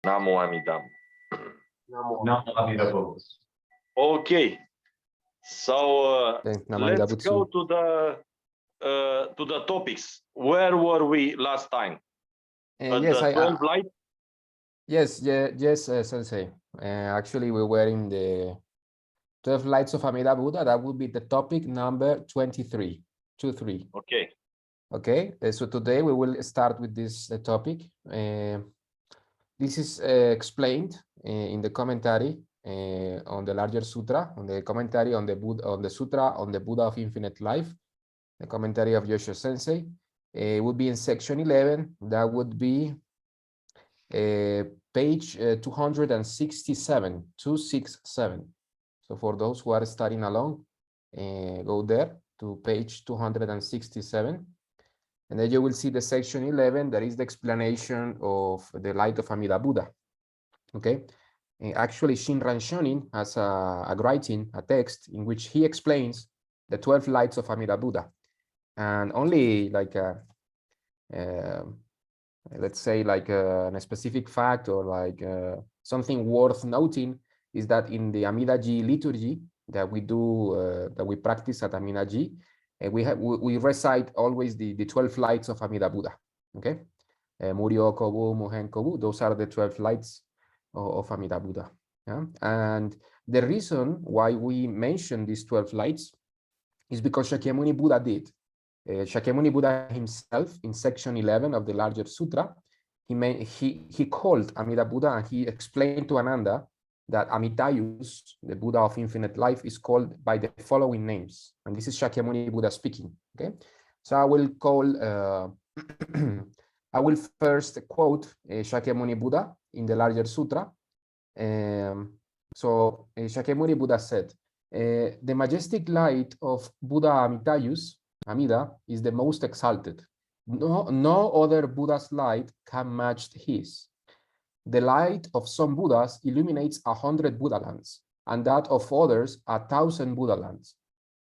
Namo Amida. Namo Amida Buddha. Okay, so Amida let's go to the topics. Where were we last time? Yes, the 12 lights? Yes, Sensei. Actually, we were in the 12 lights of Amida Buddha. That would be the topic number 23. 23. Okay. Okay, so today we will start with this topic. This is explained in the commentary on the larger sutra, on the commentary on the Buddha, on the sutra on the Buddha of Infinite Life, the commentary of Yosho Sensei. It would be in section 11. That would be page 267, 267. So for those who are studying along, go there to page 267. And then you will see the section 11, that is the explanation of the light of Amida Buddha. Okay. Actually, Shinran Shonin has a writing, a text, in which he explains the 12 lights of Amida Buddha. And only like let's say like a specific fact or like something worth noting is that in the Amidaji liturgy that we do, that we practice at Amidaji, we recite always the 12 lights of Amida Buddha. Okay, Muryo Kobu, Muhen Kobu, those are the 12 lights of Amida Buddha. Yeah? And the reason why we mention these 12 lights is because Shakyamuni Buddha did. Shakyamuni Buddha himself, in section 11 of the larger sutra, he called Amida Buddha and he explained to Ananda that Amitayus, the Buddha of Infinite Life, is called by the following names. And this is Shakyamuni Buddha speaking. Okay, so I will call, I will first quote Shakyamuni Buddha in the larger sutra. So Shakyamuni Buddha said, the majestic light of Buddha Amitayus, Amida, is the most exalted. No other Buddha's light can match his. The light of some Buddhas illuminates 100 Buddha lands, and that of others 1,000 Buddha lands.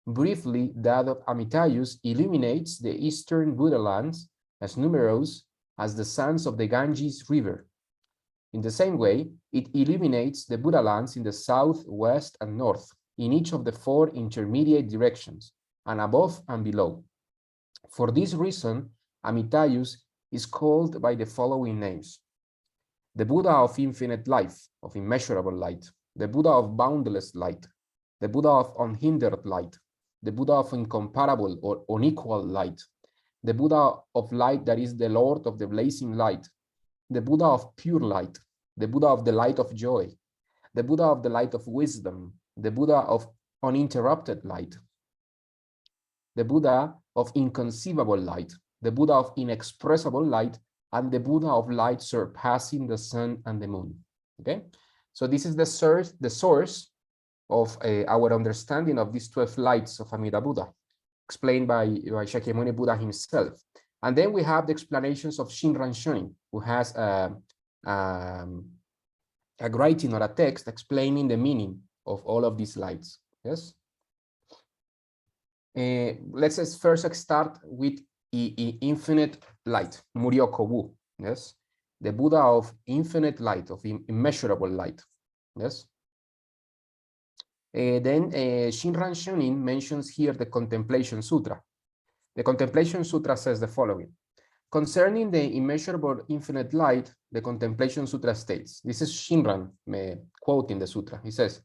Briefly, that of Amitayus illuminates the eastern Buddha lands as numerous as the sands of the Ganges River. In the same way, it illuminates the Buddha lands in the south, west, and north, in each of the 4 intermediate directions, and above and below. For this reason, Amitayus is called by the following names: the Buddha of Infinite Life, of immeasurable light, the Buddha of boundless light, the Buddha of unhindered light, the Buddha of incomparable or unequal light, the Buddha of light that is the Lord of the blazing light, the Buddha of pure light, the Buddha of the light of joy, the Buddha of the light of wisdom, the Buddha of uninterrupted light, the Buddha of inconceivable light, the Buddha of inexpressible light, and the Buddha of light surpassing the sun and the moon. Okay, so this is the source of our understanding of these 12 lights of Amida Buddha, explained by Shakyamuni Buddha himself. And then we have the explanations of Shinran Shonin, who has a writing or a text explaining the meaning of all of these lights. Yes. Let's first start with infinite light, Muryo Wu. Yes, the Buddha of infinite light, of immeasurable light. Yes. Then Shinran Shonin mentions here the Contemplation Sutra. The Contemplation Sutra says the following: concerning the immeasurable infinite light, the Contemplation Sutra states, this is Shinran quoting the sutra. He says,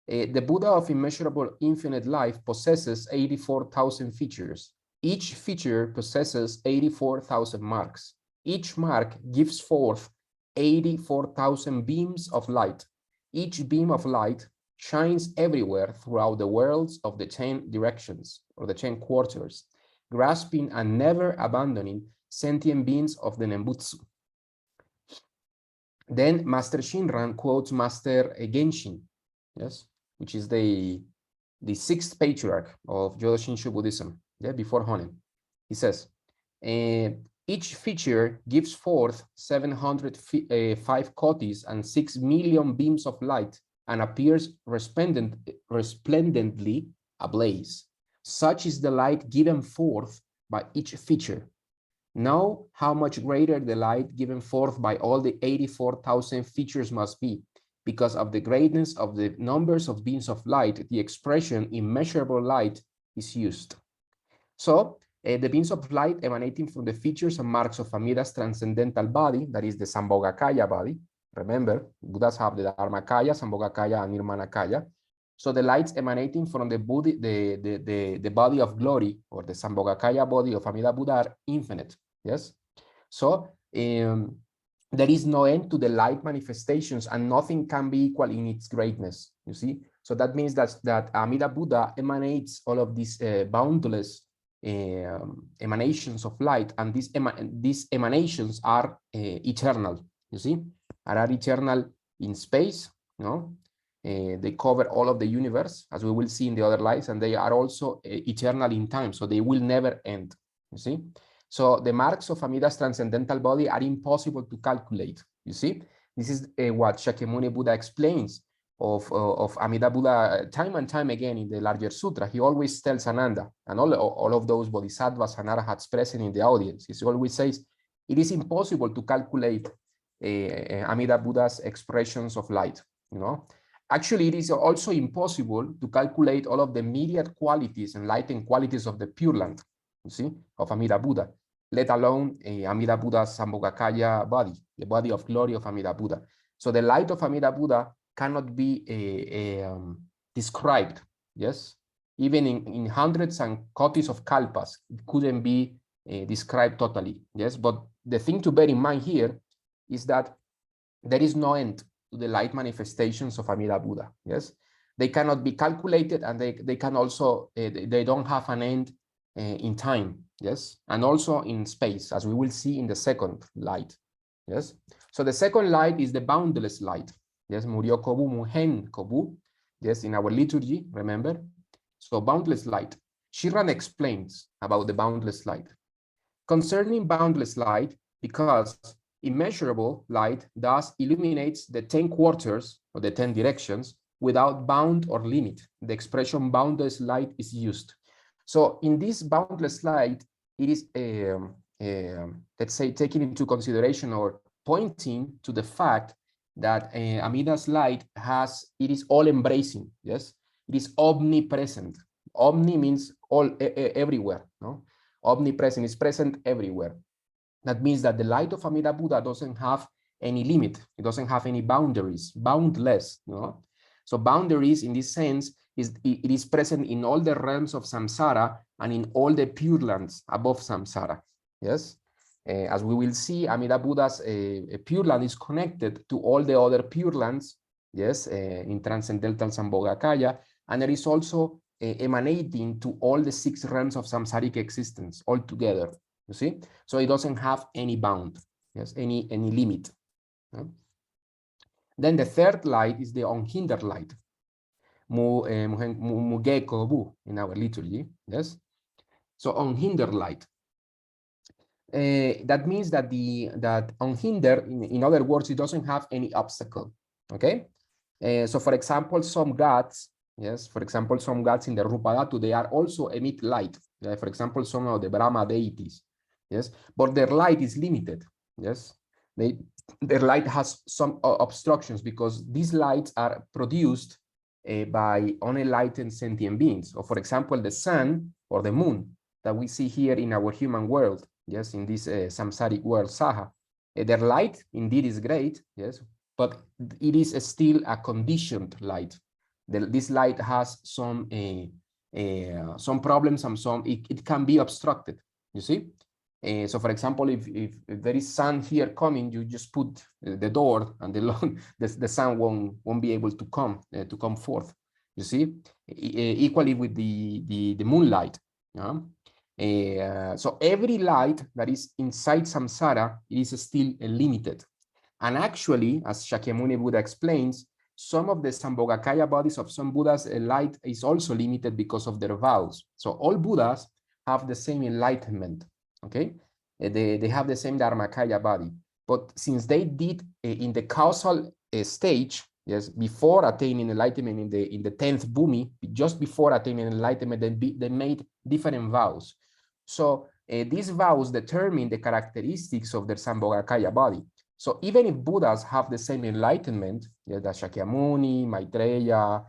the Buddha of immeasurable infinite life possesses 84,000 features. Each feature possesses 84,000 marks. Each mark gives forth 84,000 beams of light. Each beam of light shines everywhere throughout the worlds of the 10 directions, or the 10 quarters, grasping and never abandoning sentient beings of the Nembutsu. Then Master Shinran quotes Master Genshin, yes, which is the 6th patriarch of Jodo Shinshu Buddhism, yeah, before Honen. He says, each feature gives forth 705 kotis and 6 million beams of light and appears resplendently ablaze. Such is the light given forth by each feature. Know how much greater the light given forth by all the 84,000 features must be. Because of the greatness of the numbers of beings of light, the expression immeasurable light is used. So the beings of light emanating from the features and marks of Amida's transcendental body, that is the Sambhogakaya body. Remember, Buddhas have the Dharmakaya, Sambhogakaya, and Nirmanakaya. So the lights emanating from the body of glory, or the Sambhogakaya body of Amida Buddha, are infinite. Yes. So there is no end to the light manifestations, and nothing can be equal in its greatness. You see. So that means that Amida Buddha emanates all of these boundless emanations of light, and these emanations are eternal. You see, are eternal in space. No. They cover all of the universe, as we will see in the other lights, and they are also eternal in time, so they will never end. You see, so the marks of Amida's transcendental body are impossible to calculate. You see, this is what Shakyamuni Buddha explains of Amida Buddha time and time again in the larger sutra. He always tells Ananda and all of those bodhisattvas and arahats present in the audience. He always says it is impossible to calculate Amida Buddha's expressions of light. You know. Actually, it is also impossible to calculate all of the myriad qualities and lighting qualities of the Pure Land, you see, of Amida Buddha, let alone Amida Buddha's Sambhogakaya body, the body of glory of Amida Buddha. So the light of Amida Buddha cannot be described, yes? Even in hundreds and cotis of kalpas, it couldn't be described totally, yes? But the thing to bear in mind here is that there is no end to the light manifestations of Amida Buddha. Yes, they cannot be calculated, and they can also they don't have an end in time. Yes, and also in space, as we will see in the second light. Yes, so the second light is the boundless light. Yes, Muryo Kobu Muhen Kobu. Yes, in our liturgy, remember. So boundless light. Shiran explains about the boundless light. Concerning boundless light, because immeasurable light thus illuminates the 10 quarters or the 10 directions without bound or limit. The expression boundless light is used. So in this boundless light, it is, let's say, taking into consideration or pointing to the fact that Amida's light it is all embracing, yes? It is omnipresent. Omni means all, everywhere, no? Omnipresent is present everywhere. That means that the light of Amida Buddha doesn't have any limit. It doesn't have any boundaries, boundless. No? So boundaries in this sense, it is present in all the realms of samsara and in all the pure lands above samsara. Yes, as we will see, Amida Buddha's pure land is connected to all the other pure lands. Yes, in Transcendental Sambhogakaya, and there is also emanating to all the 6 realms of samsaric existence all together. You see, so it doesn't have any bound, yes, any limit. Then the third light is the unhindered light, Mugeko Bu in our liturgy, yes. So unhindered light. That means that that unhindered, in other words, it doesn't have any obstacle. Okay. So for example, some gods, yes, for example, some gods in the Rupadhatu, they are also emit light. For example, some of the Brahma deities. Yes, but their light is limited. Yes, their light has some obstructions because these lights are produced by unenlightened sentient beings. Or for example, the sun or the moon that we see here in our human world. Yes, in this samsaric world, Saha. Their light indeed is great. Yes, but it is still a conditioned light. This light has some problems and it can be obstructed. You see. So for example, if there is sun here coming, you just put the door and the sun won't be able to come forth. You see, equally with the moonlight. So every light that is inside samsara is still limited. And actually, as Shakyamuni Buddha explains, some of the Sambhogakaya bodies of some Buddhas, light is also limited because of their vows. So all Buddhas have the same enlightenment. Okay, they have the same Dharmakaya body, but since they did in the causal stage, yes, before attaining enlightenment in the 10th bhumi, just before attaining enlightenment, they made different vows. So these vows determine the characteristics of their Sambhogakaya body. So even if Buddhas have the same enlightenment, yeah, the Shakyamuni, Maitreya,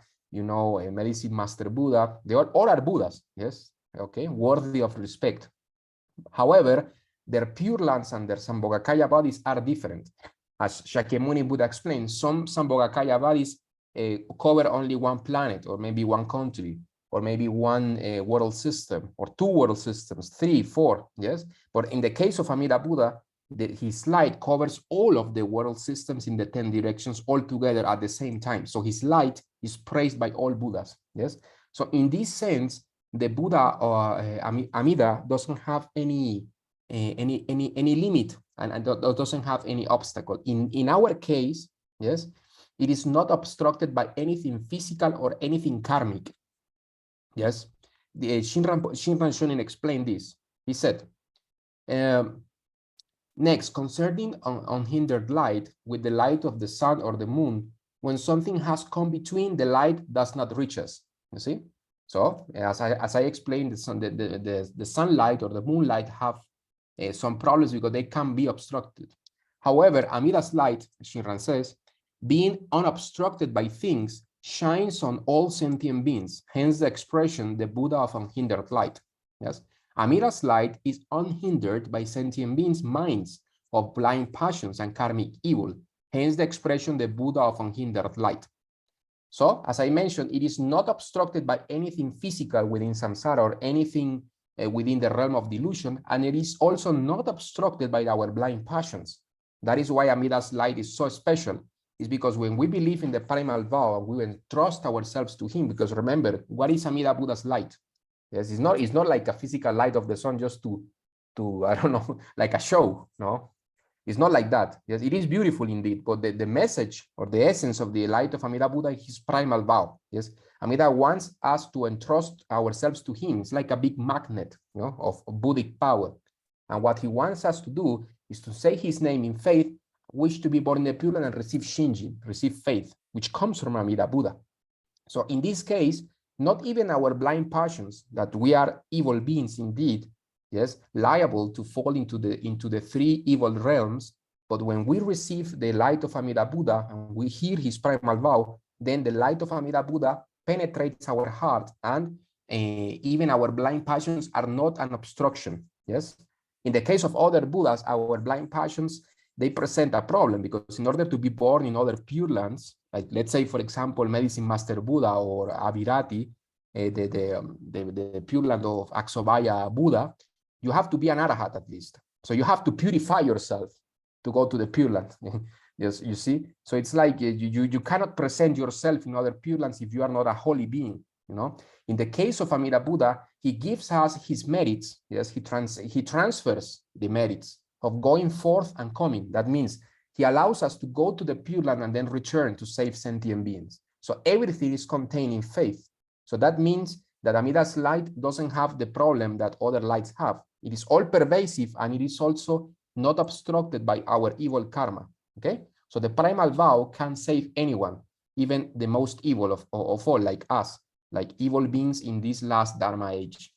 Medicine Master Buddha, they all are Buddhas, yes, okay, worthy of respect. However, their Pure Lands and their Sambhogakaya bodies are different. As Shakyamuni Buddha explained, some Sambhogakaya bodies cover only one planet, or maybe one country, or maybe one world system, or two world systems, 3, 4, yes? But in the case of Amida Buddha, his light covers all of the world systems in the 10 directions all together at the same time. So his light is praised by all Buddhas, yes? So in this sense, the Buddha Amida doesn't have any limit and doesn't have any obstacle. In our case, yes, it is not obstructed by anything physical or anything karmic. Yes, the Shinran Shonin explained this. He said, next, concerning unhindered light with the light of the sun or the moon, when something has come between, the light does not reach us. You see? So as I explained, the sunlight or the moonlight have some problems because they can be obstructed. However, Amida's light, Shinran says, being unobstructed by things, shines on all sentient beings, hence the expression, the Buddha of unhindered light. Yes, Amida's light is unhindered by sentient beings' minds of blind passions and karmic evil, hence the expression, the Buddha of unhindered light. So, as I mentioned, it is not obstructed by anything physical within samsara or anything within the realm of delusion, and it is also not obstructed by our blind passions. That is why Amida's light is so special. Is because when we believe in the primal vow and we entrust ourselves to him, because remember, what is Amida Buddha's light? Yes, it's not like a physical light of the sun just to I don't know, like a show, no? It's not like that. Yes, it is beautiful indeed, but the message or the essence of the light of Amida Buddha is his primal vow. Yes, Amida wants us to entrust ourselves to him. It's like a big magnet, of Buddhic power. And what he wants us to do is to say his name in faith, wish to be born in the Pure Land and receive Shinji, receive faith, which comes from Amida Buddha. So in this case, not even our blind passions, that we are evil beings indeed, yes, liable to fall into the 3 evil realms, but when we receive the light of Amida Buddha and we hear his primal vow, then the light of Amida Buddha penetrates our heart, and even our blind passions are not an obstruction, yes? In the case of other Buddhas, our blind passions, they present a problem, because in order to be born in other Pure Lands, like let's say, for example, Medicine Master Buddha or Avirati, the Pure Land of Aksobhaya Buddha, you have to be an Arahat at least. So you have to purify yourself to go to the Pure Land. Yes, you see? So it's like you cannot present yourself in other Pure Lands if you are not a holy being, In the case of Amida Buddha, he gives us his merits. Yes, he transfers the merits of going forth and coming. That means he allows us to go to the Pure Land and then return to save sentient beings. So everything is contained in faith. So that means that Amida's light doesn't have the problem that other lights have. It is all pervasive, and it is also not obstructed by our evil karma. Okay? So the primal vow can save anyone, even the most evil of all, like us, like evil beings in this last Dharma age.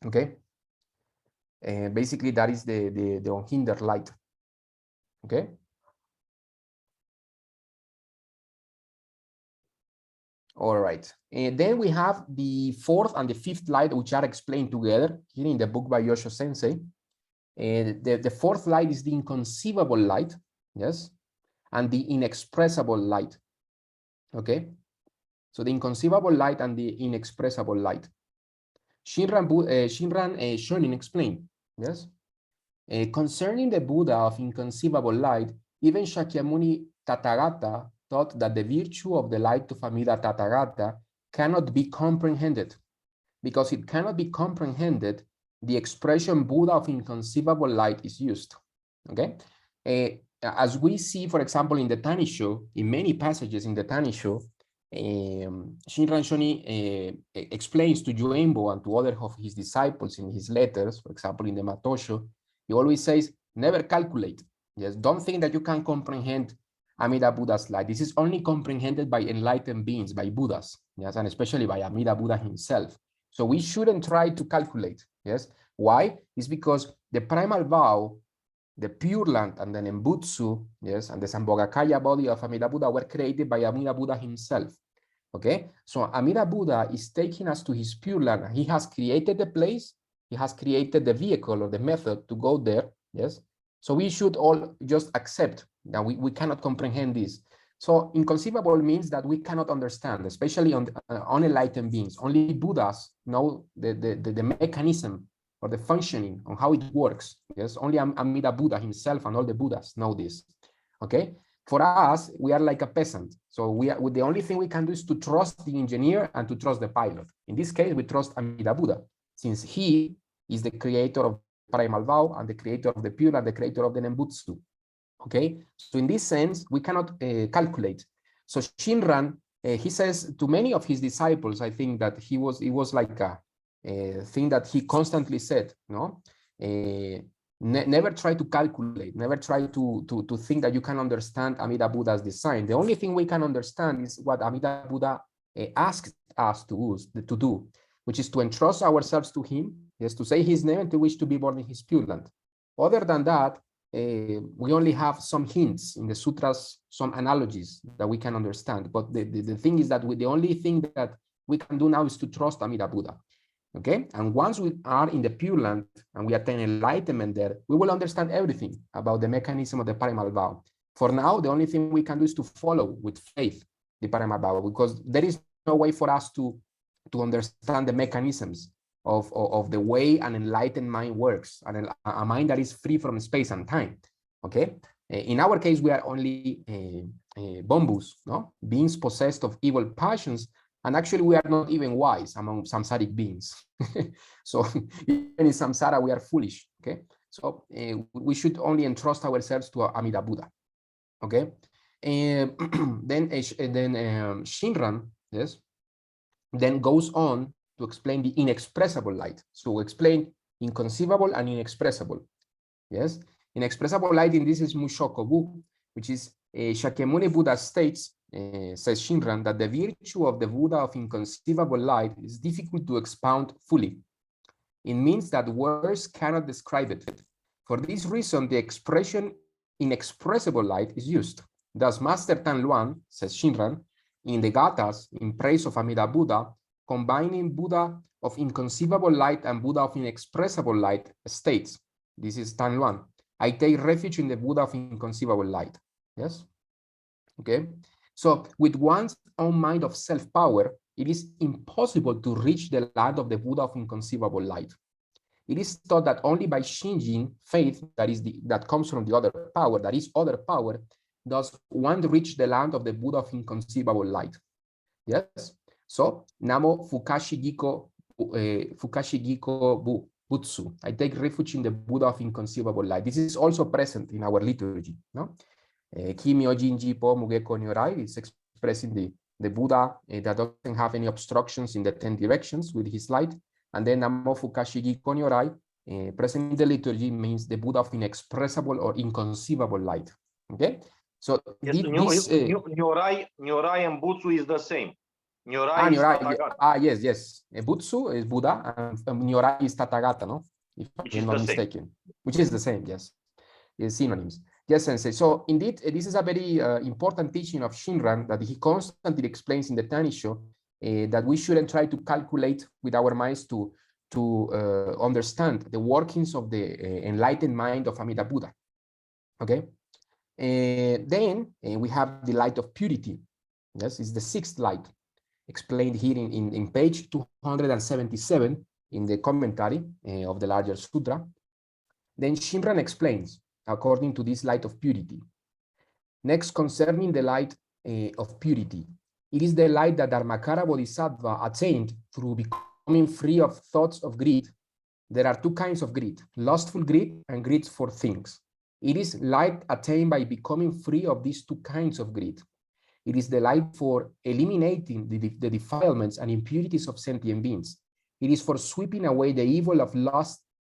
Okay? Basically, that is the unhindered light. Okay. All right. And then we have the 4th and the 5th light, which are explained together here in the book by Yosho Sensei. The 4th light is the inconceivable light, yes, and the inexpressible light. Okay. So the inconceivable light and the inexpressible light. Shinran Shonin explained, yes. Concerning the Buddha of inconceivable light, even Shakyamuni Tathagata thought that the virtue of the light of Amida Tathagata cannot be comprehended. Because it cannot be comprehended, the expression Buddha of inconceivable light is used. Okay? As we see, for example, in the Tanisho, in many passages in the Tanisho, Shinran Shonin explains to Joembo and to other of his disciples in his letters, for example, in the Matosho, he always says, never calculate. Yes, don't think that you can comprehend Amida Buddha's light. This is only comprehended by enlightened beings, by Buddhas, yes, and especially by Amida Buddha himself. So we shouldn't try to calculate. Yes. Why? It's because the primal vow, the Pure Land, and the Nembutsu, yes, and the Sambhogakaya body of Amida Buddha were created by Amida Buddha himself. Okay, so Amida Buddha is taking us to his Pure Land. He has created the place, he has created the vehicle or the method to go there. Yes, so we should all just accept that we cannot comprehend this. So inconceivable means that we cannot understand, especially on unenlightened beings. Only Buddhas know the mechanism or the functioning on how it works. Yes, only Amida Buddha himself and all the Buddhas know this. Okay, for us, we are like a peasant. So the only thing we can do is to trust the engineer and to trust the pilot. In this case, we trust Amida Buddha, since he is the creator of primal vow and the creator of the pure and the creator of the Nembutsu. Okay, so in this sense, we cannot calculate. So Shinran, he says to many of his disciples, I think that it was like a thing that he constantly said, no? Never try to calculate, never try to think that you can understand Amida Buddha's design. The only thing we can understand is what Amida Buddha asked us to do, which is to entrust ourselves to him, yes, to say his name and to wish to be born in his Pure Land. Other than that, we only have some hints in the sutras, some analogies that we can understand. But the thing is that the only thing that we can do now is to trust Amida Buddha. Okay, and once we are in the Pure Land and we attain enlightenment there, we will understand everything about the mechanism of the primal vow. For now, the only thing we can do is to follow with faith the primal vow, because there is no way for us to understand the mechanisms of the way an enlightened mind works, and a mind that is free from space and time. Okay, in our case, we are only bombus, no, beings possessed of evil passions. And actually, we are not even wise among samsaric beings. So even in samsara, we are foolish. Okay, so we should only entrust ourselves to Amida Buddha. Okay, and then Shinran, yes, then goes on to explain the inexpressible light. So explain inconceivable and inexpressible. Yes, inexpressible light in this is Mushokobu, which is Shakyamuni Buddha states. Says Shinran, that the virtue of the Buddha of inconceivable light is difficult to expound fully. It means that words cannot describe it. For this reason, the expression inexpressible light is used. Thus, Master Tan Luan, says Shinran, in the Gathas, in praise of Amida Buddha, combining Buddha of inconceivable light and Buddha of inexpressible light, states, this is Tan Luan, I take refuge in the Buddha of inconceivable light. Yes? Okay. So with one's own mind of self-power, it is impossible to reach the land of the Buddha of inconceivable light. It is thought that only by changing faith, that comes from the other power, that is other power, does one reach the land of the Buddha of inconceivable light. Yes. So Namo Fukashi Giko Butsu. I take refuge in the Buddha of inconceivable light. This is also present in our liturgy. No. Kimyo Jinji Po Mugeko Nyorai is expressing the Buddha that doesn't have any obstructions in the 10 directions with his light. And then Namo Fukashi Nyorai, present in the liturgy, means the Buddha of inexpressible or inconceivable light. Okay, so yes, Nyorai and Butsu is the same. Nyorai is Tathagata. Yes. Butsu is Buddha and Nyorai is Tathagata, no? If I'm not mistaken, which is the same, yes. It's synonyms. Yes, Sensei. So indeed, this is a very important teaching of Shinran that he constantly explains in the Tanisho, that we shouldn't try to calculate with our minds to understand the workings of the enlightened mind of Amida Buddha. Okay. Then we have the light of purity. Yes, it's the sixth light, explained here in page 277 in the commentary of the larger sutra. Then Shinran explains, according to this light of purity. Next, concerning the light of purity, it is the light that Dharmakara Bodhisattva attained through becoming free of thoughts of greed. There are two kinds of greed, lustful greed and greed for things. It is light attained by becoming free of these two kinds of greed. It is the light for eliminating the defilements and impurities of sentient beings. It is for sweeping away the evil of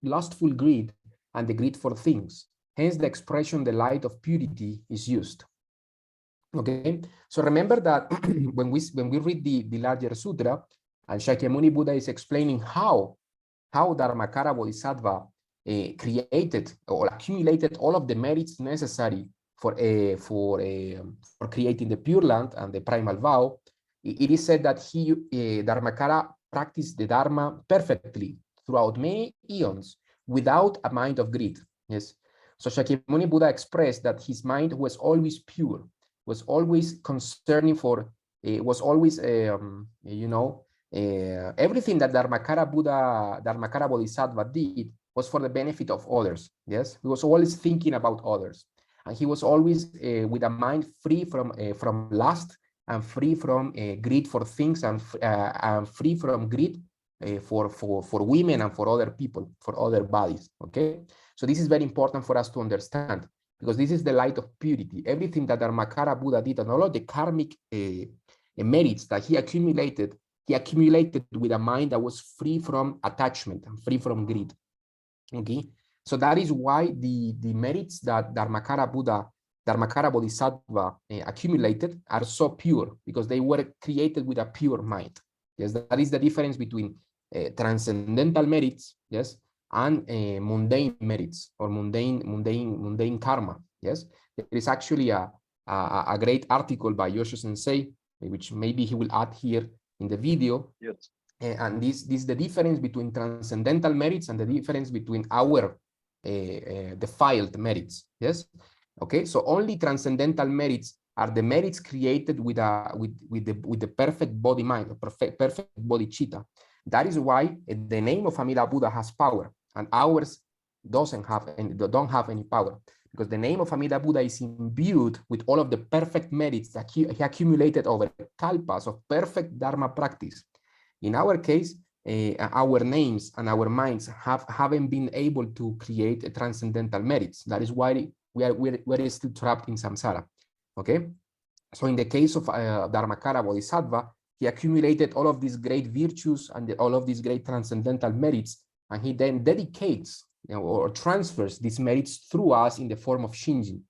lustful greed and the greed for things. Hence, the expression, the light of purity, is used. Okay, so remember that when we read the larger sutra, And Shakyamuni Buddha is explaining how Dharmakara Bodhisattva created or accumulated all of the merits necessary for creating the Pure Land and the primal vow. It is said that Dharmakara practiced the Dharma perfectly throughout many eons without a mind of greed. Yes. So Shakyamuni Buddha expressed that his mind was always pure, was always concerning for, was always, everything that Dharmakara Bodhisattva did was for the benefit of others. Yes, he was always thinking about others, and he was always with a mind free from lust and free from greed for things and free from greed for women and for other people, for other bodies. Okay, so this is very important for us to understand, because this is the light of purity. Everything that Dharmakara Buddha did and all of the karmic merits that he accumulated with a mind that was free from attachment and free from greed. Okay, so that is why the merits that Dharmakara Bodhisattva accumulated are so pure, because they were created with a pure mind. Yes, that is the difference between transcendental merits, yes, and mundane merits or mundane karma. Yes, there is actually a great article by Yosho Sensei, which maybe he will add here in the video. Yes. And this is the difference between transcendental merits and the difference between our defiled merits. Yes. Okay. So only transcendental merits are the merits created with the perfect body mind, perfect body chitta. That is why the name of Amida Buddha has power, and ours don't have any power, because the name of Amida Buddha is imbued with all of the perfect merits that he accumulated over kalpas of perfect Dharma practice. In our case, our names and our minds haven't been able to create transcendental merits. That is why we're still trapped in samsara. Okay, so in the case of Dharmakara Bodhisattva, he accumulated all of these great virtues and all of these great transcendental merits, and he then dedicates or transfers these merits through us in the form of Shinjin.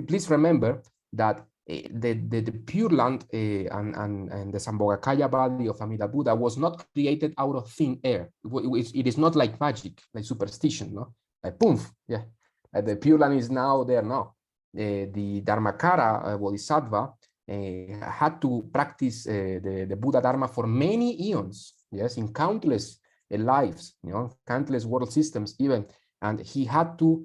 Please remember that the Pure Land and the Sambhogakaya body of Amida Buddha was not created out of thin air. It is not like magic, like superstition, no? Like boom, yeah. The Pure Land is now there now. The Dharmakara Bodhisattva had to practice the Buddha Dharma for many eons, yes, in countless lives, countless world systems even, and he had to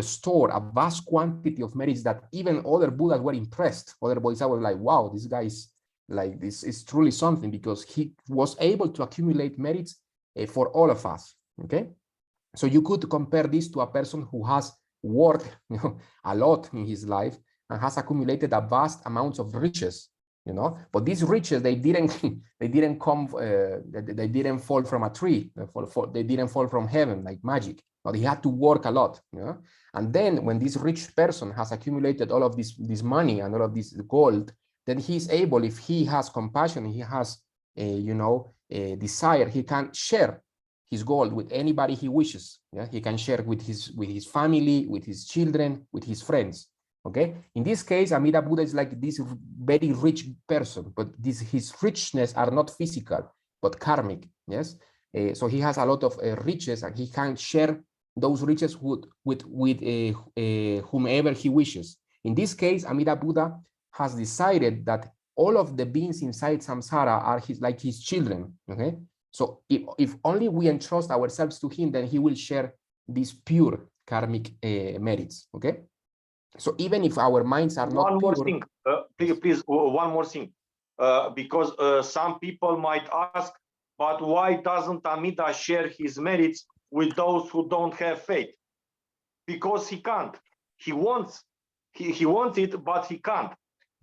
store a vast quantity of merits that even other Buddhas were impressed. Other Bodhisattvas were like, wow, this guy is like, this is truly something, because he was able to accumulate merits for all of us. Okay, so you could compare this to a person who has worked a lot in his life and has accumulated a vast amounts of riches, but these riches, they didn't fall from a tree, they didn't fall from heaven like magic, but he had to work a lot. And then when this rich person has accumulated all of this money and all of this gold, then he's able, if he has compassion, he has a desire, he can share his gold with anybody he wishes. He can share with his family, with his children, with his friends. Okay, in this case, Amida Buddha is like this very rich person, but his richness are not physical, but karmic. Yes, so he has a lot of riches, and he can share those riches with whomever he wishes. In this case, Amida Buddha has decided that all of the beings inside samsara are like his children. Okay, so if only we entrust ourselves to him, then he will share these pure karmic merits. Okay. So even if our minds are not one pure, more thing, please, one more thing, because some people might ask, but why doesn't Amida share his merits with those who don't have faith? Because he can't. He wants it, but he can't.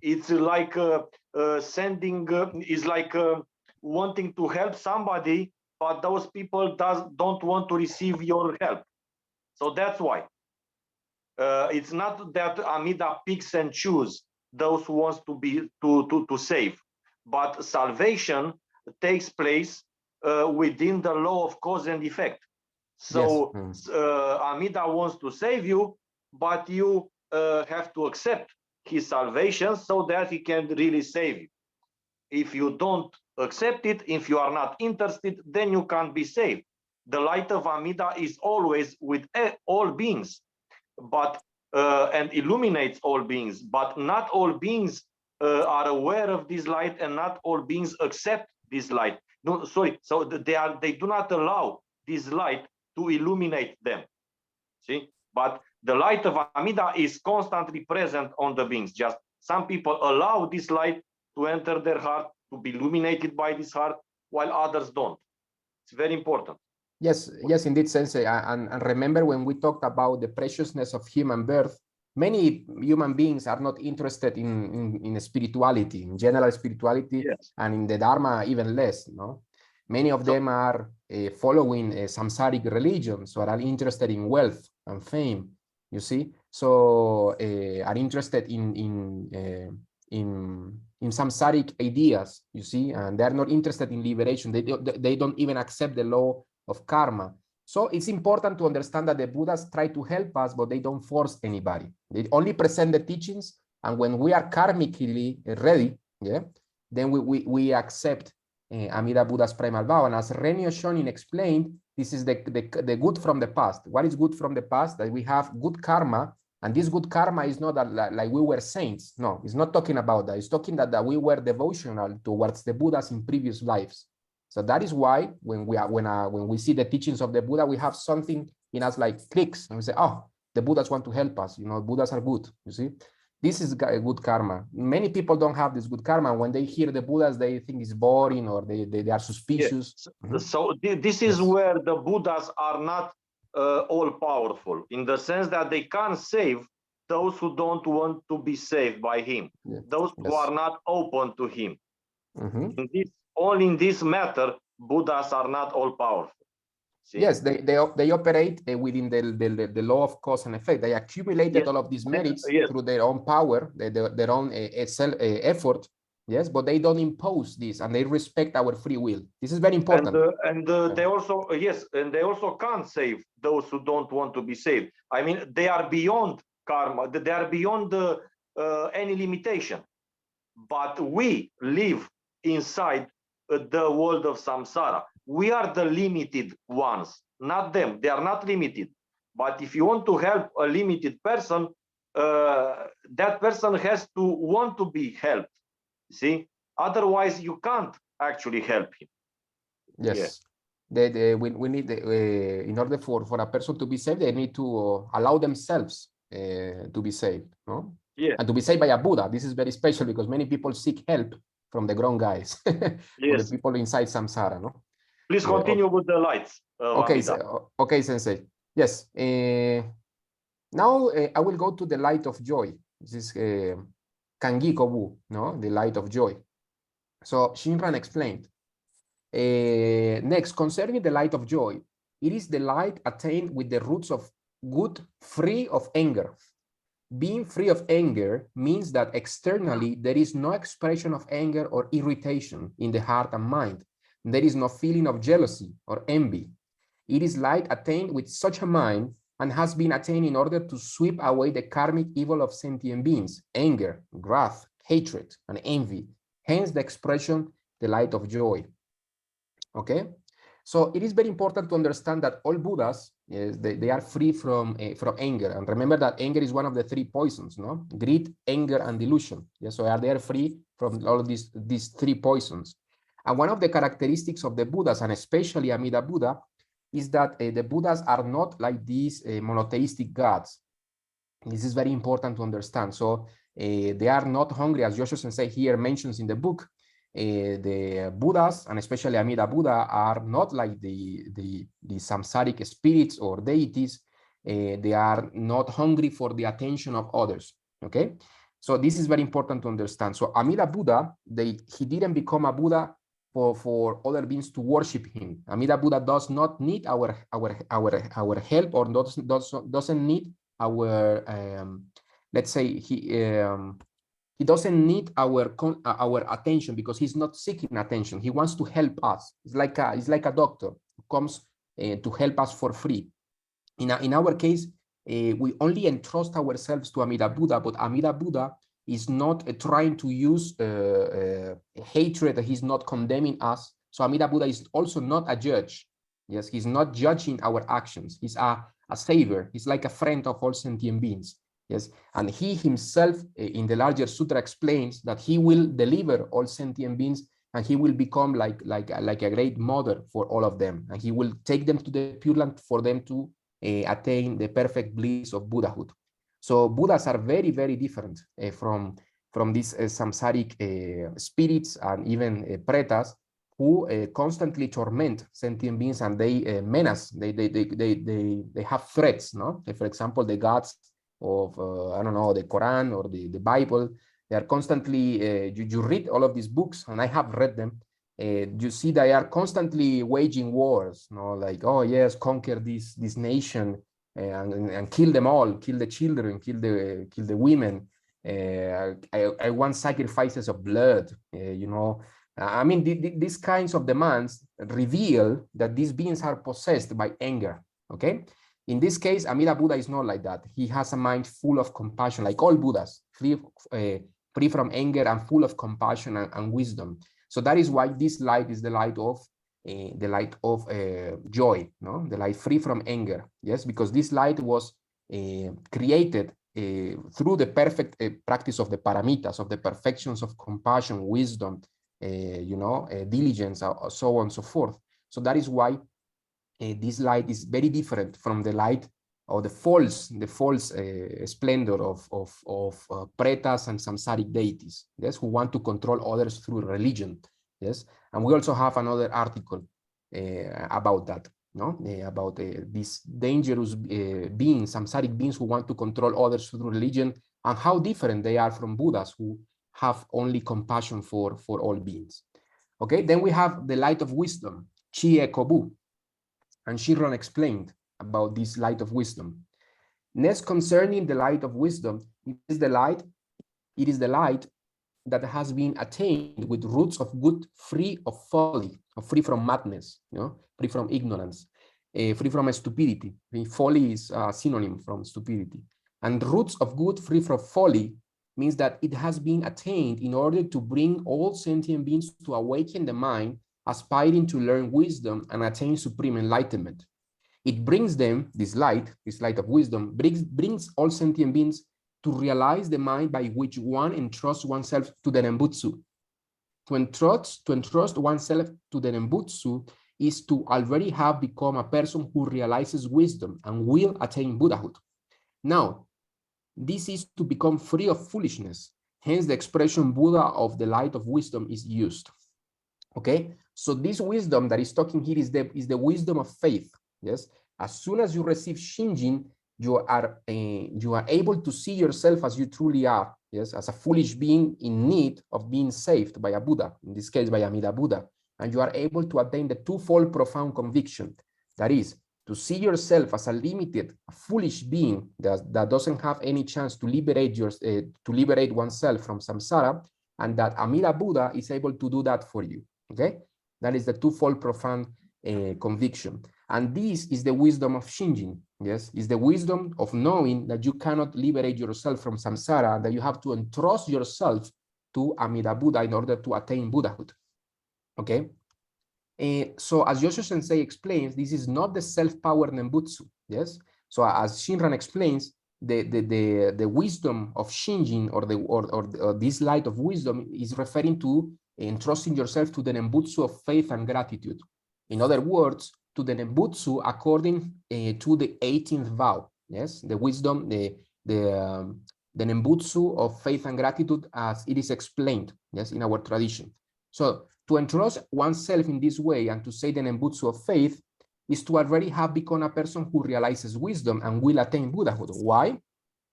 It's like wanting to help somebody, but those people don't want to receive your help. So that's why. It's not that Amida picks and chooses those who wants to save, but salvation takes place within the law of cause and effect. So yes. Amida wants to save you, but you have to accept his salvation so that he can really save you. If you don't accept it. If you are not interested, then you can't be saved. The light of Amida is always with all beings, but and illuminates all beings, but not all beings are aware of this light, and not all beings accept this light. No, sorry. So they do not allow this light to illuminate them. See, but the light of Amida is constantly present on the beings. Just some people allow this light to enter their heart, to be illuminated by this heart, while others don't. It's very important. Yes, yes, indeed, Sensei. And remember, when we talked about the preciousness of human birth, many human beings are not interested in spirituality, in general spirituality, yes. And in the Dharma even less. No, many of them are following samsaric religions, or are interested in wealth and fame. You see, so are interested in samsaric ideas. You see, and they are not interested in liberation. They don't even accept the law of karma. So it's important to understand that the Buddhas try to help us, but they don't force anybody. They only present the teachings, and when we are karmically ready, yeah, then we accept Amida Buddha's primal vow. And as Renio Shonin explained, this is the good from the past. What is good from the past? That we have good karma, and this good karma is not that like we were saints. No, it's not talking about that. It's talking that we were devotional towards the Buddhas in previous lives. So that is why when we see the teachings of the Buddha, we have something in us like clicks, and we say, oh, the Buddhas want to help us. You know, Buddhas are good. You see, this is a good karma. Many people don't have this good karma. When they hear the Buddhas, they think it's boring, or they are suspicious. Yes. Mm-hmm. So this is where the Buddhas are not all powerful, in the sense that they can't save those who don't want to be saved by him, those who are not open to him. Mm-hmm. Only in this matter, Buddhas are not all powerful. See? Yes, they operate within the law of cause and effect. They accumulated all of these merits through their own power, their own effort. Yes, but they don't impose this, and they respect our free will. This is very important. And they also they also can't save those who don't want to be saved. I mean, they are beyond karma. They are beyond any limitation. But we live inside the world of samsara. We are the limited ones, not them. They are not limited. But if you want to help a limited person, that person has to want to be helped. See, otherwise you can't actually help him. Yes, we need in order for a person to be saved, they need to allow themselves to be saved, no? Yeah. And to be saved by a Buddha. This is very special, because many people seek help from the grown guys, from the people inside samsara, no? Please continue with the lights. Okay, Sensei. Yes. Now I will go to the light of joy. This is Kangi Kobu, no? The light of joy. So Shinran explained. Next, concerning the light of joy, it is the light attained with the roots of good, free of anger. Being free of anger means that externally there is no expression of anger or irritation in the heart and mind. There is no feeling of jealousy or envy. It is light attained with such a mind, and has been attained in order to sweep away the karmic evil of sentient beings, anger, wrath, hatred, and envy. Hence the expression, the light of joy. Okay? So it is very important to understand that all Buddhas, yes, they are free from anger. And remember that anger is one of the three poisons, no? Greed, anger, and delusion. Yes, so they are free from all of these three poisons. And one of the characteristics of the Buddhas, and especially Amida Buddha, is that the Buddhas are not like these monotheistic gods. This is very important to understand. So they are not hungry, as Josho Sensei here mentions in the book. The Buddhas, and especially Amida Buddha, are not like the samsaric spirits or deities. They are not hungry for the attention of others. Okay, so this is very important to understand. So Amida Buddha, he didn't become a Buddha for other beings to worship him. Amida Buddha does not need our help, or doesn't need our let's say he doesn't need our attention, because he's not seeking attention. He wants to help us. It's like a doctor who comes to help us for free. In our case, we only entrust ourselves to Amida Buddha, but Amida Buddha is not trying to use hatred, he's not condemning us. So Amida Buddha is also not a judge. Yes, he's not judging our actions. He's a savior. He's like a friend of all sentient beings. Yes, and he himself in the larger sutra explains that he will deliver all sentient beings, and he will become like a great mother for all of them, and he will take them to the Pure Land for them to attain the perfect bliss of Buddhahood. So Buddhas are very, very different from these samsaric spirits and even pretas who constantly torment sentient beings, and they menace. They have threats. No, for example, the gods of I don't know, the Quran or the Bible. They are constantly. You read all of these books, and I have read them. You see, they are constantly waging wars. No, like, oh yes, conquer this nation. And kill them all, kill the children, kill the women. I want sacrifices of blood. You know, I mean, these kinds of demands reveal that these beings are possessed by anger. Okay, in this case, Amida Buddha is not like that. He has a mind full of compassion, like all Buddhas, free from anger and full of compassion and wisdom. So that is why this light is the light of joy, no? The light free from anger. Yes, because this light was created through the perfect practice of the paramitas, of the perfections of compassion, wisdom, diligence, so on and so forth. So that is why this light is very different from the light of the false splendor of pretas and samsaric deities. Yes, who want to control others through religion. Yes, and we also have another article about that, no? About these dangerous beings, samsaric beings who want to control others through religion, and how different they are from Buddhas who have only compassion for all beings. Okay, then we have the light of wisdom, Chie Kobu, and Shinran explained about this light of wisdom. Next, concerning the light of wisdom, it is the light that has been attained with roots of good, free of folly, or free from madness, free from ignorance, free from stupidity. Folly is a synonym from stupidity. And roots of good, free from folly, means that it has been attained in order to bring all sentient beings to awaken the mind, aspiring to learn wisdom and attain supreme enlightenment. It brings them, this light of wisdom, brings all sentient beings to realize the mind by which one entrusts oneself to the Nembutsu. To entrust oneself to the Nembutsu is to already have become a person who realizes wisdom and will attain Buddhahood. Now, this is to become free of foolishness. Hence, the expression Buddha of the light of wisdom is used. Okay, so this wisdom that is talking here is the wisdom of faith. Yes, as soon as you receive Shinjin, you are able to see yourself as you truly are. Yes, as a foolish being in need of being saved by a Buddha, in this case by Amida Buddha, and you are able to attain the twofold profound conviction. That is, to see yourself as a limited, foolish being that doesn't have any chance to liberate oneself from samsara, and that Amida Buddha is able to do that for you. Okay, that is the twofold profound conviction. And this is the wisdom of Shinjin. Yes, is the wisdom of knowing that you cannot liberate yourself from samsara, that you have to entrust yourself to Amida Buddha in order to attain Buddhahood. Okay, so as Yosho Sensei explains, this is not the self-power Nembutsu. Yes, so as Shinran explains, the wisdom of Shinjin or this light of wisdom is referring to entrusting yourself to the Nembutsu of faith and gratitude. In other words, to the Nembutsu according to the 18th vow. Yes, the wisdom, the Nembutsu of faith and gratitude as it is explained, yes, in our tradition. So to entrust oneself in this way and to say the Nembutsu of faith is to already have become a person who realizes wisdom and will attain Buddhahood. Why?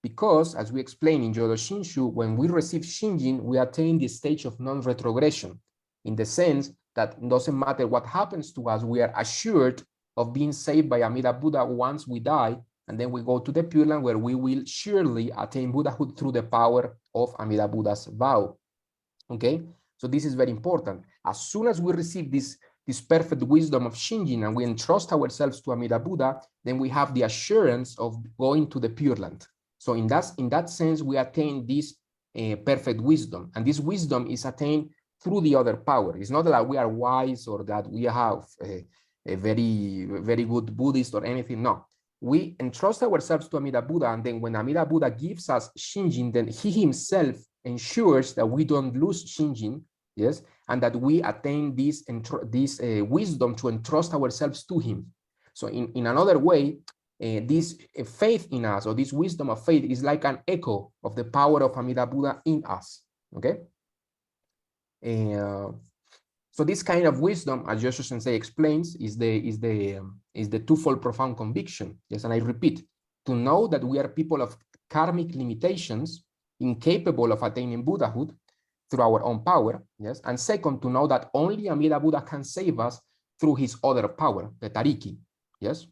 Because, as we explain in Jodo Shinshu, when we receive Shinjin, we attain the stage of non-retrogression, in the sense that it doesn't matter what happens to us, we are assured of being saved by Amida Buddha once we die, and then we go to the Pure Land where we will surely attain Buddhahood through the power of Amida Buddha's vow. Okay, so this is very important. As soon as we receive this perfect wisdom of Shinjin and we entrust ourselves to Amida Buddha, then we have the assurance of going to the Pure Land. So in that sense, we attain this perfect wisdom. And this wisdom is attained through the other power. It's not that we are wise or that we have a very, very good Buddhist or anything. No, we entrust ourselves to Amida Buddha, and then when Amida Buddha gives us Shinjin, then he himself ensures that we don't lose Shinjin, yes, and that we attain this wisdom to entrust ourselves to him. So in another way, this faith in us, or this wisdom of faith, is like an echo of the power of Amida Buddha in us, okay? So this kind of wisdom, as Jodo Sensei explains, is the twofold profound conviction. Yes, and I repeat, to know that we are people of karmic limitations, incapable of attaining Buddhahood through our own power. Yes, and second, to know that only Amida Buddha can save us through his other power, the Tariki. Yes.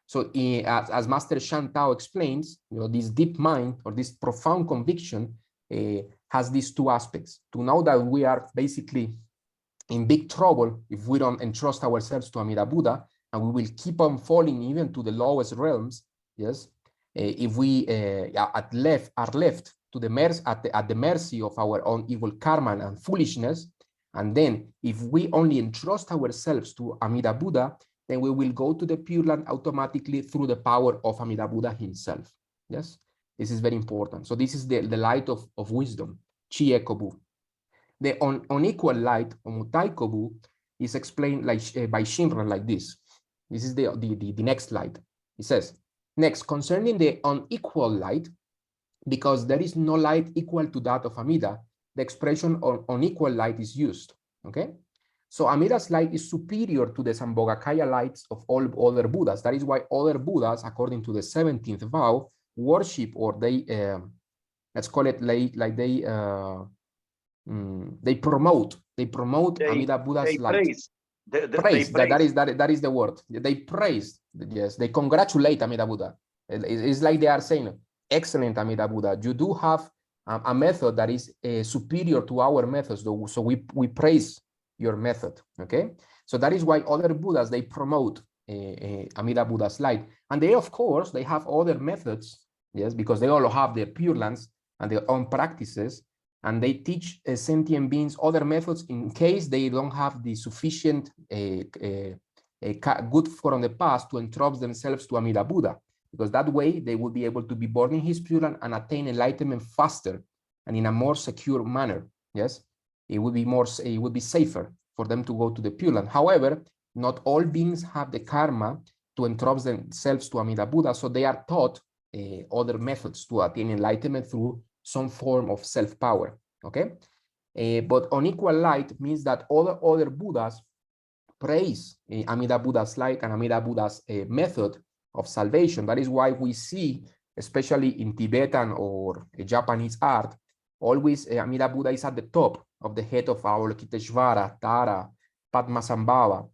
So as Master Shantao explains, this deep mind, or this profound conviction, has these two aspects: to know that we are basically in big trouble if we don't entrust ourselves to Amida Buddha, and we will keep on falling even to the lowest realms. Yes, if we are left to the at the mercy of our own evil karma and foolishness, and then if we only entrust ourselves to Amida Buddha, then we will go to the Pure Land automatically through the power of Amida Buddha himself. Yes, this is very important. So this is the light of wisdom, Chi Ekobu. The unequal light, Omutai Kobu, is explained by Shinran like this. This is the next slide. It says, next, concerning the unequal light, because there is no light equal to that of Amida, the expression unequal light is used, okay? So Amida's light is superior to the Sambhogakaya lights of all other Buddhas. That is why other Buddhas, according to the 17th vow, worship, or they, let's call it like they promote Amida Buddha's light. Praise. Praise. That is the word. They praise. Yes, they congratulate Amida Buddha. It's like they are saying, excellent Amida Buddha, you do have a method that is superior to our methods, so we praise your method. Okay, so that is why other Buddhas, they promote Amida Buddha's light, and they, of course, they have other methods. Yes, because they all have their Pure Lands and their own practices, and they teach sentient beings other methods in case they don't have the sufficient good from the past to entrust themselves to Amida Buddha, because that way they will be able to be born in his Pure Land and attain enlightenment faster and in a more secure manner. Yes, it would be safer for them to go to the Pure Land. However, not all beings have the karma to entrust themselves to Amida Buddha, so they are taught other methods to attain enlightenment through some form of self-power. Okay, but unequal light means that other Buddhas praise Amida Buddha's light and Amida Buddha's method of salvation. That is why we see, especially in Tibetan or Japanese art, always Amida Buddha is at the top of the head of Avalokiteshvara, Tara, Padmasambhava.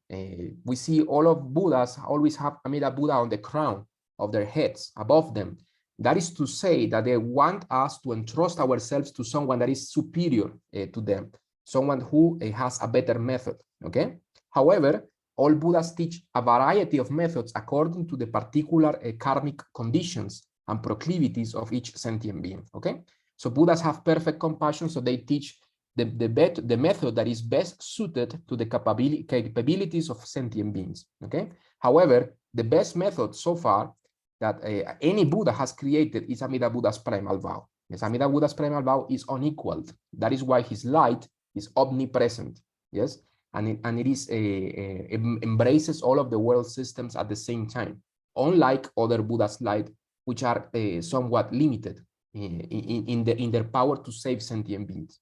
We see all of Buddhas always have Amida Buddha on the crown of their heads, above them. That is to say that they want us to entrust ourselves to someone that is superior to them, someone who has a better method, okay? However, all Buddhas teach a variety of methods according to the particular karmic conditions and proclivities of each sentient being, okay? So Buddhas have perfect compassion, so they teach the method that is best suited to the capabilities of sentient beings, okay? However, the best method so far that any Buddha has created is Amida Buddha's primal vow. Yes, Amida Buddha's primal vow is unequaled. That is why his light is omnipresent. Yes, and it is embraces all of the world systems at the same time, unlike other Buddha's light, which are somewhat limited in their power to save sentient beings.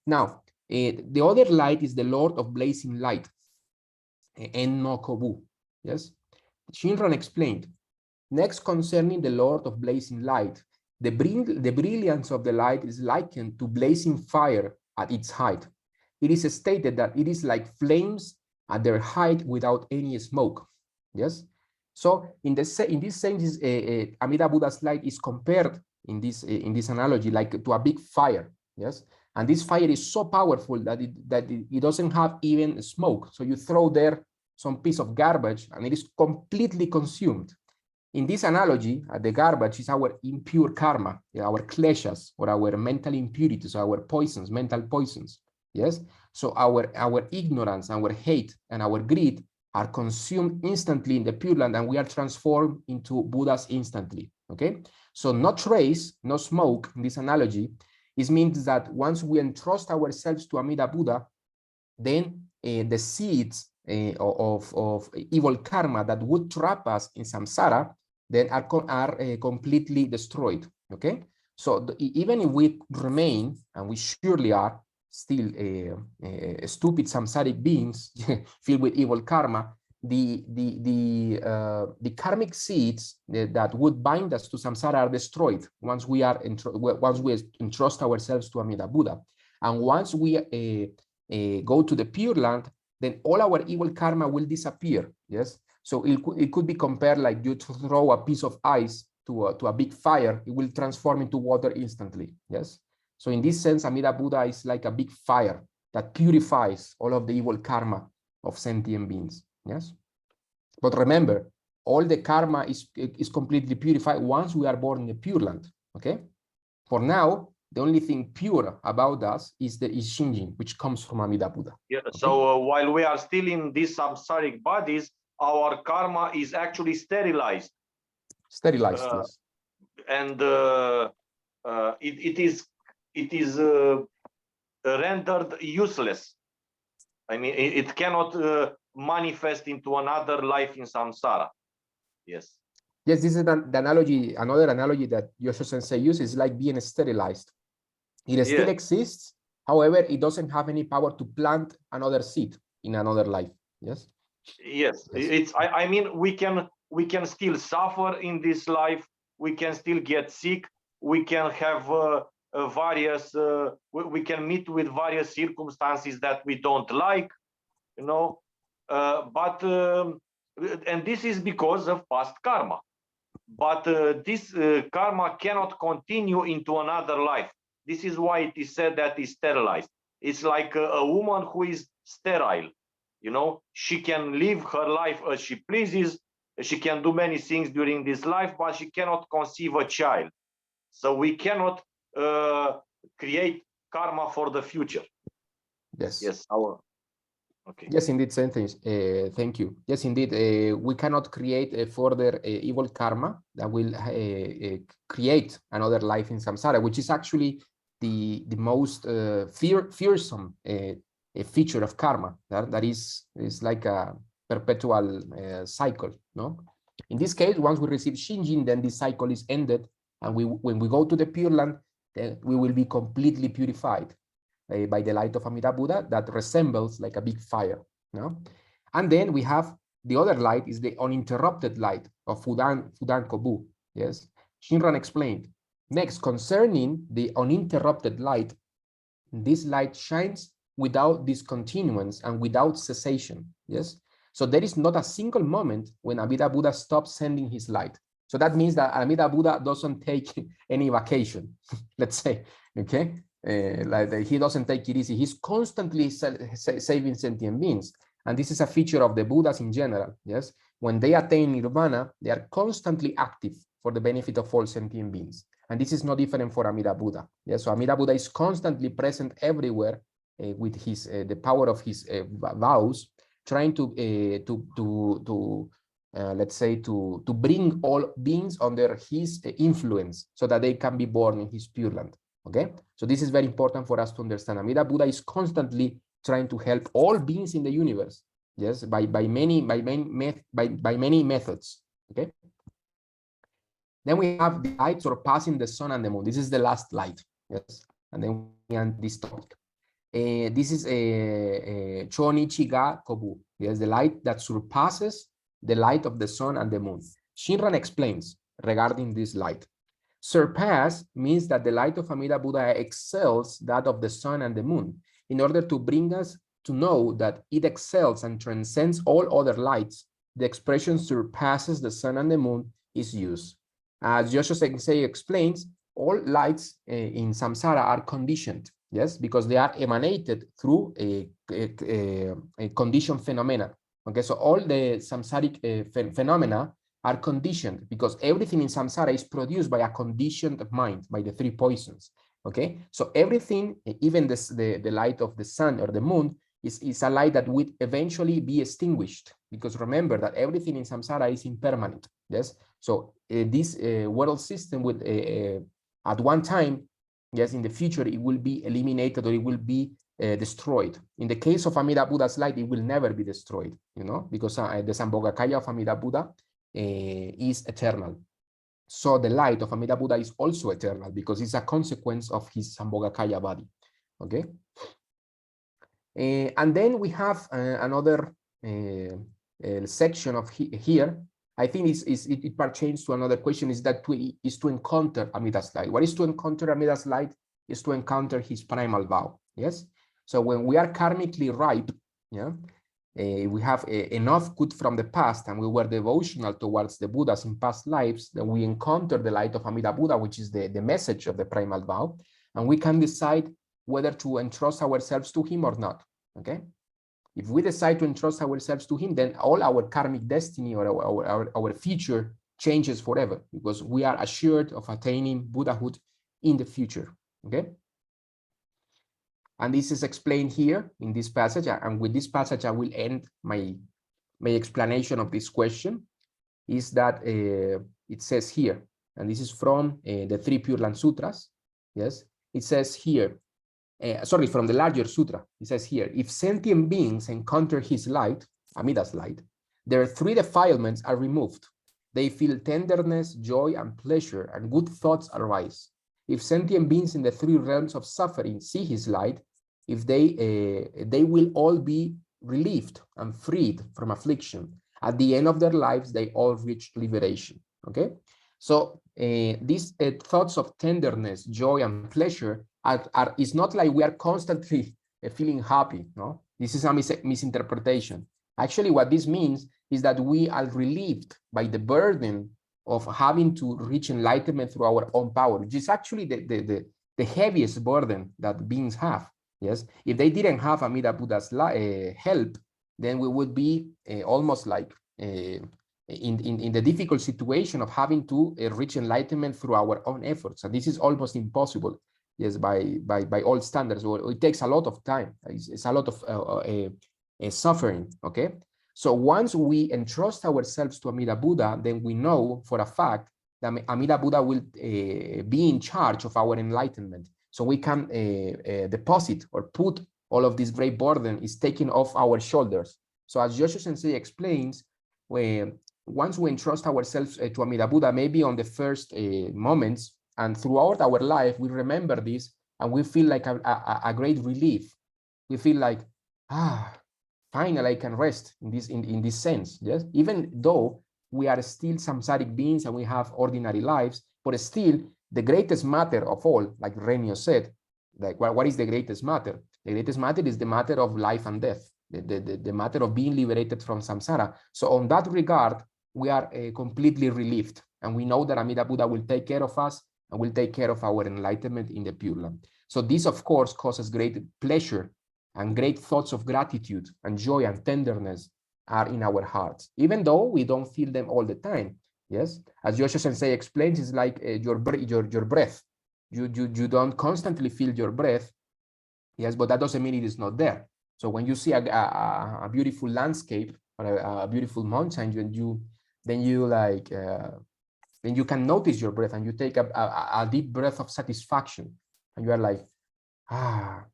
Now, the other light is the Lord of Blazing Light, En no Kobu. Yes, Shinran explained. Next, concerning the Lord of Blazing Light, the brilliance of the light is likened to blazing fire at its height. It is stated that it is like flames at their height without any smoke. Yes. So in this sense, Amida Buddha's light is compared in this analogy like to a big fire. Yes. And this fire is so powerful that it doesn't have even smoke. So you throw there some piece of garbage and it is completely consumed. In this analogy, the garbage is our impure karma, our kleshas, or our mental impurities, our poisons, mental poisons. Yes. So our ignorance, our hate, and our greed are consumed instantly in the Pure Land, and we are transformed into Buddhas instantly. Okay. So no trace, no smoke in this analogy. It means that once we entrust ourselves to Amida Buddha, then the seeds of evil karma that would trap us in samsara then are completely destroyed. Okay, so even if we remain, and we surely are still stupid samsaric beings filled with evil karma, the karmic seeds that would bind us to samsara are destroyed once we entrust ourselves to Amida Buddha. And once we go to the Pure Land, then all our evil karma will disappear. Yes, so it could be compared like you throw a piece of ice to a big fire, it will transform into water instantly. Yes, so in this sense, Amida Buddha is like a big fire that purifies all of the evil karma of sentient beings. Yes, but remember, all the karma is completely purified once we are born in the Pure Land. Okay, for now, the only thing pure about us is the Shinjin, which comes from Amida Buddha. Yeah. Okay? So while we are still in these samsaric bodies, our karma is actually sterilized. Sterilized, yes. And it is rendered useless. I mean, it cannot manifest into another life in samsara. Yes. Yes, this is the analogy. Another analogy that Yosho Sensei uses is like being sterilized. It still exists. However, it doesn't have any power to plant another seed in another life. Yes. Yes. It's. I mean, we can still suffer in this life. We can still get sick. We can have various. We can meet with various circumstances that we don't like. You know, and this is because of past karma. But this karma cannot continue into another life. This is why it is said that is sterilized. It's like a woman who is sterile. You know, she can live her life as she pleases. She can do many things during this life, but she cannot conceive a child. So we cannot create karma for the future. Yes. Yes. Okay. Yes, indeed, sentence. Thank you. Yes, indeed. We cannot create a further evil karma that will create another life in samsara, which is actually the most fearsome feature of karma. That is like a perpetual cycle. No, in this case, once we receive Shinjin, then this cycle is ended, and when we go to the Pure Land, then we will be completely purified by the light of Amida Buddha that resembles like a big fire. No? And then we have the other light is the uninterrupted light of Fudan Kobu. Yes, Shinran explained. Next, concerning the uninterrupted light, this light shines without discontinuance and without cessation. Yes, so there is not a single moment when Amida Buddha stops sending his light. So that means that Amida Buddha doesn't take any vacation, let's say, okay? Like he doesn't take it easy. He's constantly saving sentient beings. And this is a feature of the Buddhas in general. Yes, when they attain nirvana, they are constantly active for the benefit of all sentient beings. And this is no different for Amida Buddha. Yes, so Amida Buddha is constantly present everywhere with his the power of his vows, trying to let's say to bring all beings under his influence so that they can be born in his Pure Land. Okay, so this is very important for us to understand. Amida Buddha is constantly trying to help all beings in the universe. Yes, by many methods. Okay. Then we have the light surpassing the sun and the moon. This is the last light. Yes, and then we end this topic. This is a Chonichi ga Kobu. Yes, the light that surpasses the light of the sun and the moon. Shinran explains regarding this light. Surpass means that the light of Amida Buddha excels that of the sun and the moon in order to bring us to know that it excels and transcends all other lights. The expression surpasses the sun and the moon is used. As Yosho Sensei explains, all lights in samsara are conditioned, yes, because they are emanated through a conditioned phenomena. Okay, so all the samsaric phenomena are conditioned, because everything in samsara is produced by a conditioned mind, by the three poisons. Okay, so everything, even this, the light of the sun or the moon, is a light that would eventually be extinguished, because remember that everything in samsara is impermanent. Yes, so this world system would at one time, yes, in the future, it will be eliminated, or it will be destroyed. In the case of Amida Buddha's light, it will never be destroyed, you know, because the Sambhogakaya of Amida Buddha is eternal. So the light of Amida Buddha is also eternal, because it's a consequence of his Sambhogakaya body. Okay. And then we have another section of here. I think it pertains to another question, is that to encounter Amida's light. What is to encounter Amida's light? Is to encounter his primal vow. Yes. So when we are karmically ripe, yeah, we have enough good from the past, and we were devotional towards the Buddhas in past lives, then we encounter the light of Amida Buddha, which is the message of the primal vow, and we can decide whether to entrust ourselves to him or not. Okay. If we decide to entrust ourselves to him, then all our karmic destiny, or our future, changes forever, because we are assured of attaining Buddhahood in the future. Okay. And this is explained here in this passage. And with this passage, I will end my explanation of this question, is that it says here, and this is from the Three Pure Land Sutras. Yes, it says here, sorry, from the larger sutra, it says here, if sentient beings encounter his light, Amida's light, their three defilements are removed. They feel tenderness, joy, and pleasure, and good thoughts arise. If sentient beings in the three realms of suffering see his light, if they will all be relieved and freed from affliction. At the end of their lives, they all reach liberation. Okay, so these thoughts of tenderness, joy, and pleasure is not like we are constantly feeling happy. No, this is a misinterpretation. Actually, what this means is that we are relieved by the burden of having to reach enlightenment through our own power, which is actually the heaviest burden that beings have. Yes, if they didn't have Amida Buddha's help, then we would be almost like in the difficult situation of having to reach enlightenment through our own efforts. And this is almost impossible, yes, by all standards. Or it takes a lot of time. It's a lot of suffering. Okay, so once we entrust ourselves to Amida Buddha, then we know for a fact that Amida Buddha will be in charge of our enlightenment. So we can deposit or put all of this great burden is taken off our shoulders. So as Josho Sensei explains, once we entrust ourselves to Amida Buddha, maybe on the first moments and throughout our life, we remember this and we feel like a great relief. We feel like, finally I can rest in this sense. Yes, even though we are still samsaric beings and we have ordinary lives, but still the greatest matter of all, like Renio said, like what is the greatest matter? The greatest matter is the matter of life and death, the matter of being liberated from samsara. So on that regard, we are completely relieved. And we know that Amida Buddha will take care of us and will take care of our enlightenment in the Pure Land. So this, of course, causes great pleasure, and great thoughts of gratitude and joy and tenderness are in our hearts, even though we don't feel them all the time. Yes, as Josho Sensei explains, it's like your breath. You don't constantly feel your breath. Yes, but that doesn't mean it is not there. So when you see a beautiful landscape or a beautiful mountain, then you can notice your breath, and you take a deep breath of satisfaction, and you are like,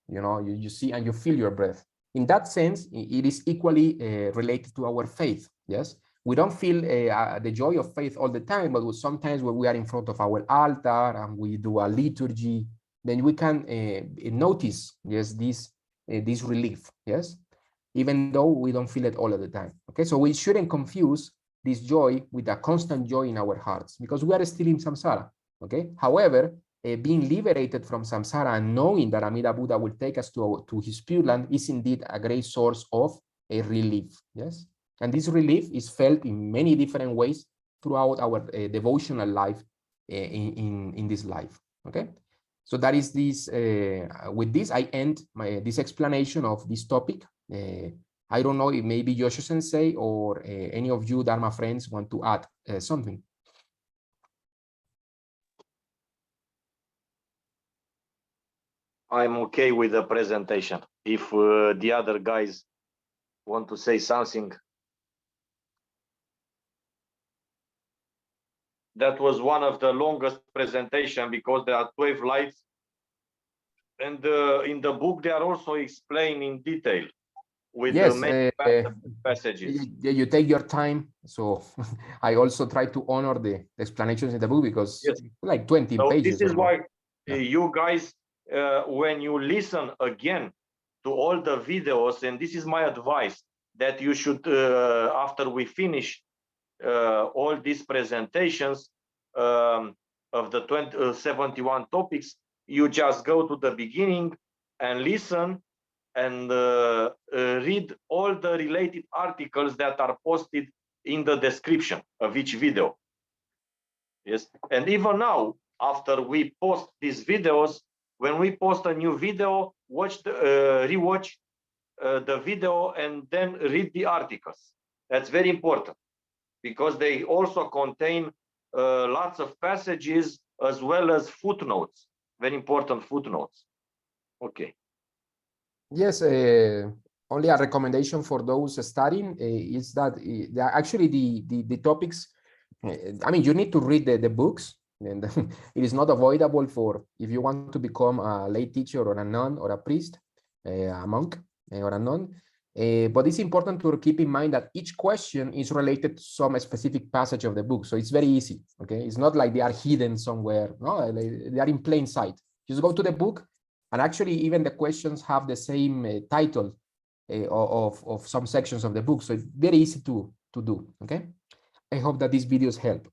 you know, you see and you feel your breath. In that sense, it is equally related to our faith. Yes, we don't feel the joy of faith all the time, but sometimes when we are in front of our altar and we do a liturgy, then we can notice, yes, this relief. Yes, even though we don't feel it all of the time. Okay, so we shouldn't confuse this joy with a constant joy in our hearts, because we are still in samsara. Okay, however, being liberated from samsara and knowing that Amida Buddha will take us to his Pure Land is indeed a great source of a relief. Yes, and this relief is felt in many different ways throughout our devotional life in this life. Okay, so that is this. With this, I end this explanation of this topic. I don't know if maybe Joshua Sensei or any of you Dharma friends want to add something. I'm okay with the presentation. If the other guys want to say something. That was one of the longest presentation because there are 12 lights. And in the book, they are also explained in detail with Yes, many passages. you take your time. So I also try to honor the explanations in the book because Yes. like 20 So pages. this is why Yeah. you guys, when you listen again to all the videos, and this is my advice, that you should, after we finish all these presentations of the 71 topics, you just go to the beginning and listen and read all the related articles that are posted in the description of each video. Yes, and even now, after we post these videos, when we post a new video, rewatch the video and then read the articles. That's very important because they also contain lots of passages as well as footnotes, very important footnotes. Okay. Yes, only a recommendation for those studying is that actually the topics, I mean, you need to read the books, and it is not avoidable for if you want to become a lay teacher or a nun or a priest, a monk or a nun. But it's important to keep in mind that each question is related to some specific passage of the book. So it's very easy, okay? It's not like they are hidden somewhere. No, they are in plain sight. Just go to the book, and actually even the questions have the same title of some sections of the book. So it's very easy to do, okay? I hope that these videos help.